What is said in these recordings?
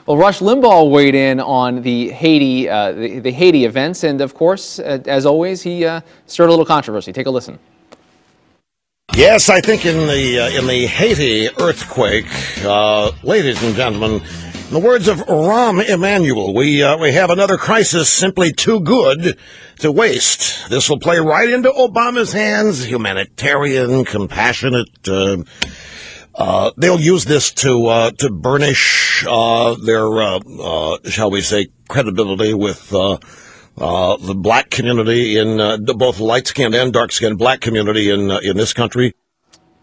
Well, Rush Limbaugh weighed in on the Haiti, the Haiti events, and of course, as always, he stirred a little controversy. Take a listen. Yes, I think in the Haiti earthquake, ladies and gentlemen, in the words of Rahm Emanuel, we have another crisis simply too good to waste. This will play right into Obama's hands. Humanitarian, compassionate. They'll use this to burnish their shall we say, credibility with the black community in both light-skinned and dark-skinned black community in this country.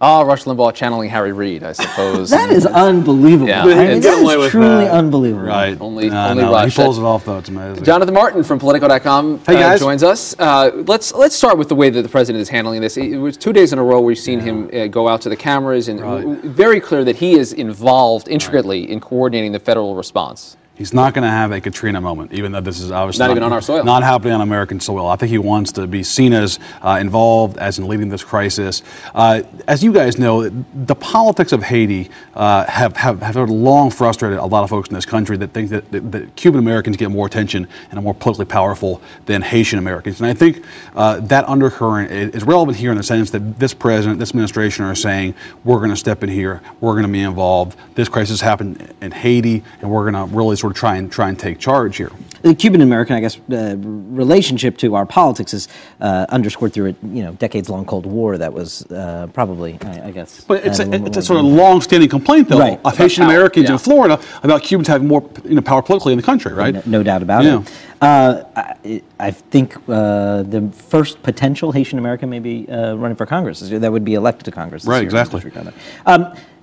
Rush Limbaugh channeling Harry Reid, I suppose. That is unbelievable. Yeah. I mean, that is truly unbelievable. Right. Only no, Rush. he pulls it off, though. It's amazing. Jonathan Martin from Politico.com joins us. Let's start with the way that the president is handling this. It was 2 days in a row we've seen him go out to the cameras, and very clear that he is involved intricately in coordinating the federal response. He's not going to have a Katrina moment, even though this is obviously not even on our soil. Not happening on American soil. I think he wants to be seen as involved, as in leading this crisis. As you guys know, the politics of Haiti have long frustrated a lot of folks in this country that think that Cuban Americans get more attention and are more politically powerful than Haitian Americans. And I think that undercurrent is relevant here in the sense that this president, this administration are saying, we're going to step in here, we're going to be involved. This crisis happened in Haiti, and we're going to really sort of try and take charge here. The Cuban-American, I guess, relationship to our politics is underscored through a decades-long Cold War that was probably, I guess. But it's a sort of long-standing complaint, though, of Haitian Americans in Florida about Cubans having more power politically in the country, right? No doubt about it. I think the first potential Haitian American may be running for Congress. That would be elected to Congress. Right, exactly.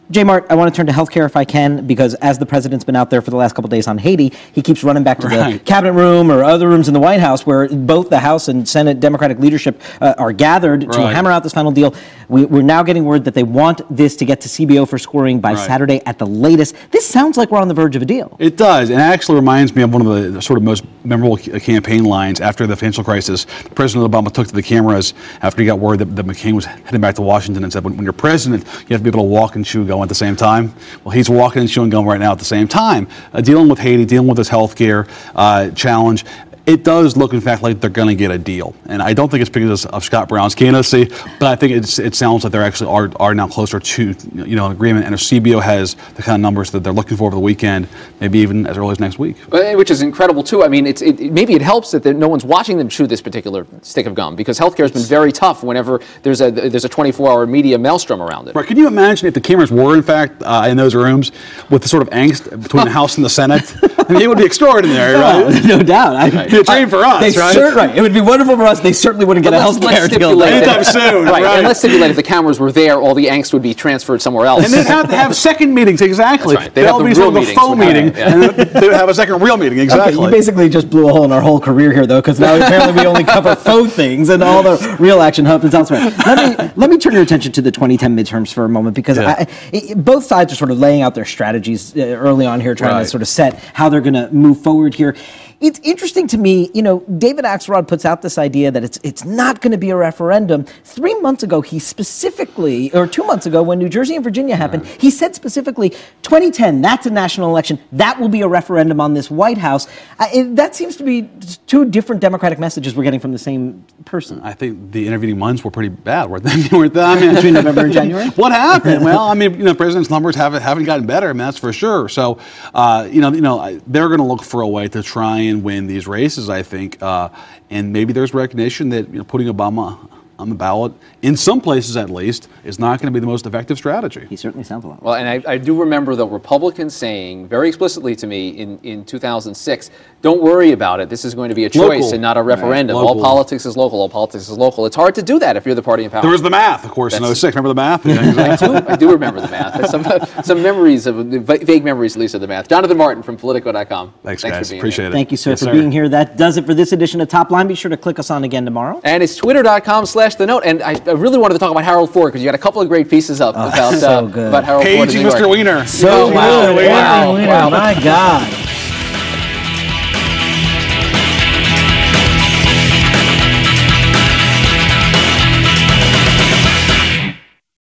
J. Mart, I want to turn to healthcare if I can, because as the president's been out there for the last couple of days on Haiti, he keeps running back to the cabinet room or other rooms in the White House where both the House and Senate Democratic leadership are gathered to hammer out this final deal. We're now getting word that they want this to get to CBO for scoring by Saturday at the latest. This sounds like we're on the verge of a deal. It does, and it actually reminds me of one of the sort of most memorable campaign lines after the financial crisis. President Obama took to the cameras after he got word that McCain was heading back to Washington and said, when you're president, you have to be able to walk and chew gum at the same time. Well, he's walking and chewing gum right now at the same time, dealing with Haiti, dealing with this health care challenge. It does look, in fact, like they're going to get a deal. And I don't think it's because of Scott Brown's candidacy, but I think it sounds like they actually are now closer to an agreement. And if CBO has the kind of numbers that they're looking for over the weekend, maybe even as early as next week. Which is incredible, too. I mean, maybe it helps that no one's watching them chew this particular stick of gum, because healthcare has been very tough whenever there's a 24-hour media maelstrom around it. Right. Can you imagine if the cameras were, in fact, in those rooms with the sort of angst between the House and the Senate? I mean, it would be extraordinary, right? No doubt. It'd be a dream for us, right? It would be wonderful for us. They certainly wouldn't get a health care deal anytime soon. Right. And let's stipulate if the cameras were there, all the angst would be transferred somewhere else. And they'd have to have second meetings, exactly. That's right. They'd have be sort of a phone meeting, and then they would have a second real meeting, exactly. Okay, you basically just blew a hole in our whole career here, though, because now apparently we only cover faux things, and all the real action happens elsewhere. Let me turn your attention to the 2010 midterms for a moment, because both sides are sort of laying out their strategies early on here, trying to sort of set how they're going to move forward here. It's interesting to me, David Axelrod puts out this idea that it's not going to be a referendum. 3 months ago, he specifically, or 2 months ago, when New Jersey and Virginia happened, he said specifically, 2010, that's a national election. That will be a referendum on this White House. That seems to be two different Democratic messages we're getting from the same person. I think the intervening months were pretty bad, weren't they? Between November and January? What happened? Well, I mean, the president's numbers haven't gotten better, I mean, that's for sure. So, they're going to look for a way to try and win these races, I think, and maybe there's recognition that putting Obama on the ballot, in some places at least, is not going to be the most effective strategy. He certainly sounds a lot. Well, and I do remember, though, Republicans saying very explicitly to me in 2006, don't worry about it. This is going to be a choice and not a referendum. All politics is local. All politics is local. It's hard to do that if you're the party in power. There was the math, of course, in 06. Remember the math? Yeah, exactly. I do remember the math. Some memories, vague memories, at least, of the math. Jonathan Martin from Politico.com. Thanks for guys. being Appreciate here. it. Thank you, sir, for being here. That does it for this edition of Top Line. Be sure to click us on again tomorrow. And it's twitter.com/the note. And I really wanted to talk about Harold Ford, because you got a couple of great pieces up about Harold Ford. Paging Mr. Wiener. So wow, my God.